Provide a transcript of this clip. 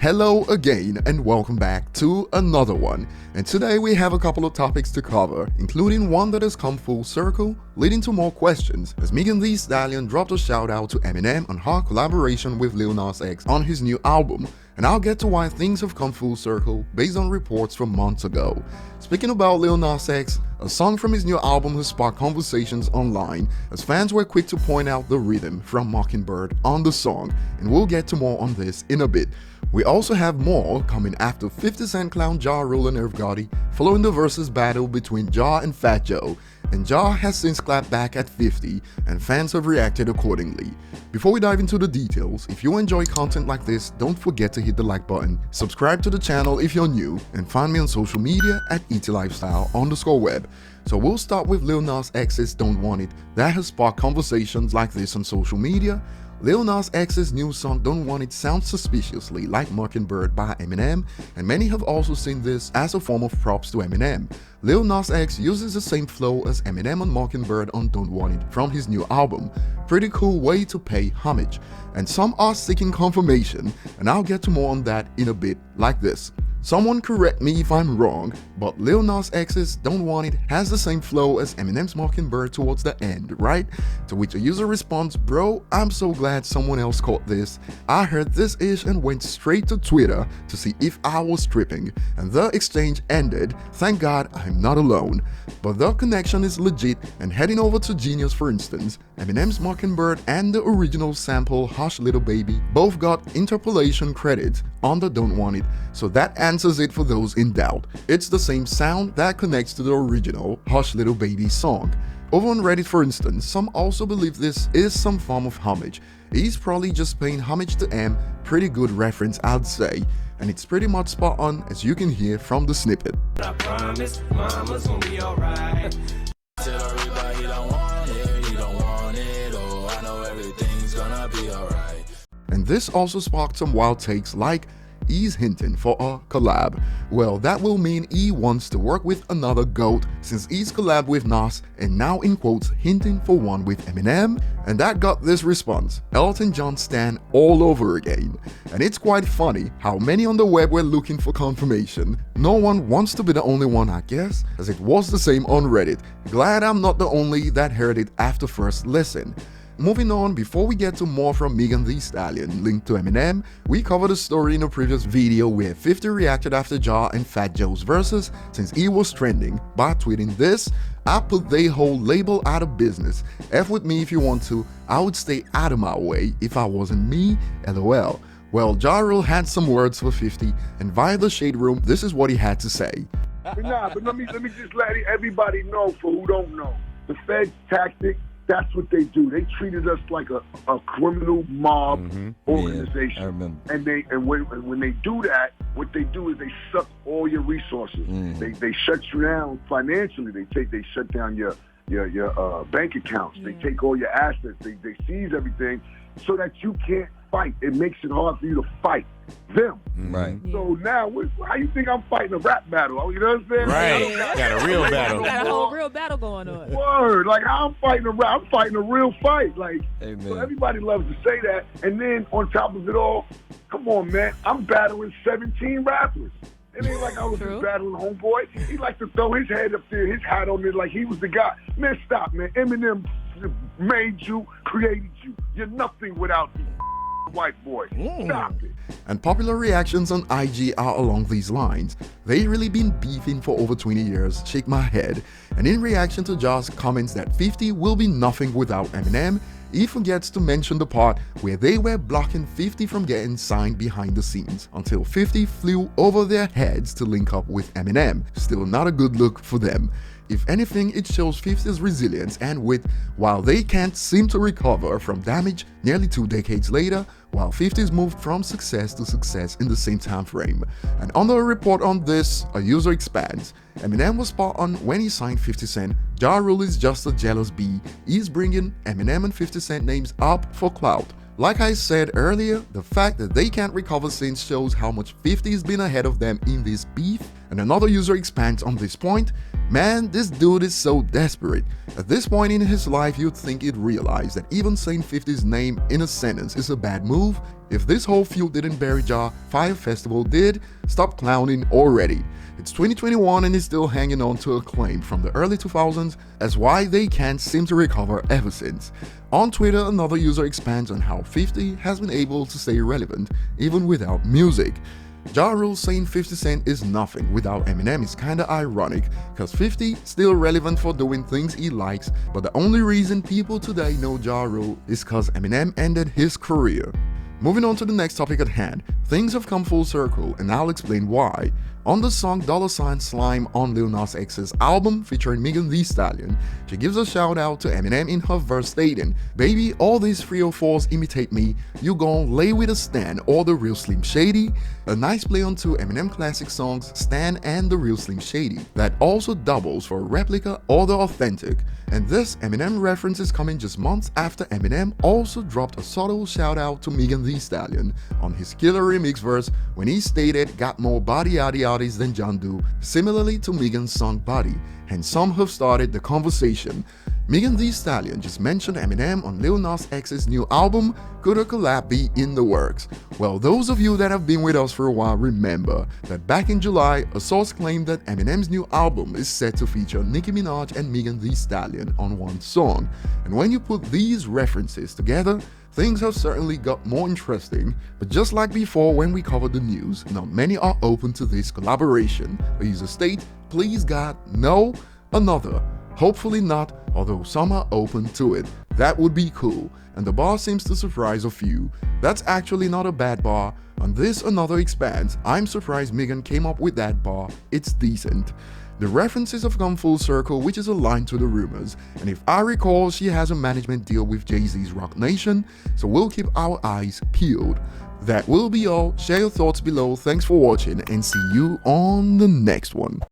Hello again and welcome back to another one, and today we have a couple of topics to cover, including one that has come full circle, leading to more questions as Megan Thee Stallion dropped a shout out to Eminem on her collaboration with Lil Nas X on his new album, and I'll get to why things have come full circle based on reports from months ago. Speaking about Lil Nas X, a song from his new album has sparked conversations online as fans were quick to point out the rhythm from Mockingbird on the song, and we'll get to more on this in a bit. We also have more coming after 50 Cent clown Ja Rule and Irv Gotti following the versus battle between Ja and Fat Joe, and Ja has since clapped back at 50 and fans have reacted accordingly. Before we dive into the details, if you enjoy content like this, don't forget to hit the like button, subscribe to the channel if you're new, and find me on social media at ETLifestyle_web. So we'll start with Lil Nas X's Don't Want It that has sparked conversations like this on social media. Lil Nas X's new song Don't Want It sounds suspiciously like Mockingbird by Eminem, and many have also seen this as a form of props to Eminem. Lil Nas X uses the same flow as Eminem on Mockingbird on Don't Want It from his new album. Pretty cool way to pay homage, and some are seeking confirmation, and I'll get to more on that in a bit, like this. Someone correct me if I'm wrong, but Lil Nas X's Don't Want It has the same flow as Eminem's Mockingbird towards the end, right? To which a user responds, bro, I'm so glad someone else caught this. I heard this ish and went straight to Twitter to see if I was tripping, and the exchange ended. Thank God I'm not alone. But the connection is legit, and heading over to Genius for instance, Eminem's Mockingbird and the original sample Hush Little Baby both got interpolation credits on the Don't Want It, so that answers it for those in doubt. It's the same sound that connects to the original Hush Little Baby song. Over on Reddit for instance, some also believe this is some form of homage. He's probably just paying homage to M, pretty good reference I'd say, and it's pretty much spot on as you can hear from the snippet. I promise mama's gonna be alright. Tell everybody he don't want it, oh I know everything's gonna be alright. And this also sparked some wild takes like E's hinting for a collab. Well, that will mean E wants to work with another GOAT since E's collab with Nas and now in quotes hinting for one with Eminem, and that got this response, Elton John stan all over again. And it's quite funny how many on the web were looking for confirmation. No one wants to be the only one I guess, as it was the same on Reddit. Glad I'm not the only that heard it after first listen. Moving on, before we get to more from Megan Thee Stallion linked to Eminem, we covered a story in a previous video where 50 reacted after Ja and Fat Joe's versus since he was trending by tweeting this, I put they whole label out of business. F with me if you want to, I would stay out of my way if I wasn't me, lol. Well, Ja Rule had some words for 50, and via the Shade Room, this is what he had to say. But let me just let everybody know for who don't know. The Fed's tactic, that's what they do. They treated us like a criminal mob organization. Yeah, I remember. And when they do that, what they do is they suck all your resources. They shut you down financially. They shut down your bank accounts. They take all your assets. They seize everything so that you can't fight. It makes it hard for you to fight them. Right. So now, how you think I'm fighting a rap battle? You know what I'm saying? Right. Got a real battle. Got a whole real battle going on. Word. Like, how I'm fighting a rap, I'm fighting a real fight. Like, Amen. so everybody loves to say that. And then on top of it all, come on, man, I'm battling 17 rappers. It ain't like I was just battling Homeboy. He liked to throw his head up there, his hat on it like he was the guy. Man, stop, man. Eminem made you, created you. You're nothing without me. White boy. Stop it. And popular reactions on IG are along these lines. They really been beefing for over 20 years, shake my head. And in reaction to Ja's comments that 50 will be nothing without Eminem, he forgets to mention the part where they were blocking 50 from getting signed behind the scenes until 50 flew over their heads to link up with Eminem. Still not a good look for them. If anything, it shows 50's resilience and wit while they can't seem to recover from damage nearly 2 decades later, while 50's moved from success to success in the same time frame. And under a report on this, a user expands. Eminem was spot on when he signed 50 Cent. Ja Rule is just a jealous bee. He's bringing Eminem and 50 Cent names up for clout. Like I said earlier, the fact that they can't recover since shows how much 50's been ahead of them in this beef, And another user expands on this point. Man, this dude is so desperate. At this point in his life, you'd think he'd realize that even saying 50's name in a sentence is a bad move. If this whole feud didn't bury Ja, Fire Festival did. Stop clowning already. It's 2021 and he's still hanging on to a claim from the early 2000s as why they can't seem to recover ever since. On Twitter, another user expands on how 50 has been able to stay relevant even without music. Ja Rule saying 50 Cent is nothing without Eminem is kinda ironic, cause 50 still relevant for doing things he likes, but the only reason people today know Ja Rule is cause Eminem ended his career. Moving on to the next topic at hand, things have come full circle and I'll explain why. On the song Dolla Slime on Lil Nas X's album featuring Megan Thee Stallion, she gives a shout out to Eminem in her verse stating, "Baby, all these 304s imitate me, you gon' lay with a Stan or the real Slim Shady." A nice play on two Eminem classic songs, Stan and the real Slim Shady, that also doubles for a replica or the authentic. And this Eminem reference is coming just months after Eminem also dropped a subtle shout out to Megan Thee Stallion on his killer remix verse when he stated got more body yaddy yaddies than John do, similarly to Megan's song Body, and some have started the conversation. Megan Thee Stallion just mentioned Eminem on Lil Nas X's new album. Could a collab be in the works? Well, those of you that have been with us for a while remember that back in July, a source claimed that Eminem's new album is set to feature Nicki Minaj and Megan Thee Stallion on one song. And when you put these references together, things have certainly got more interesting, but just like before when we covered the news, not many are open to this collaboration. A user state, please God, no. Another, hopefully not, although some are open to it. That would be cool, and the bar seems to surprise a few. That's actually not a bad bar. On this another expands, I'm surprised Megan came up with that bar, it's decent. The references have come full circle, which is aligned to the rumors, and if I recall, she has a management deal with Jay-Z's Roc Nation, so we'll keep our eyes peeled. That will be all. Share your thoughts below, thanks for watching, and see you on the next one.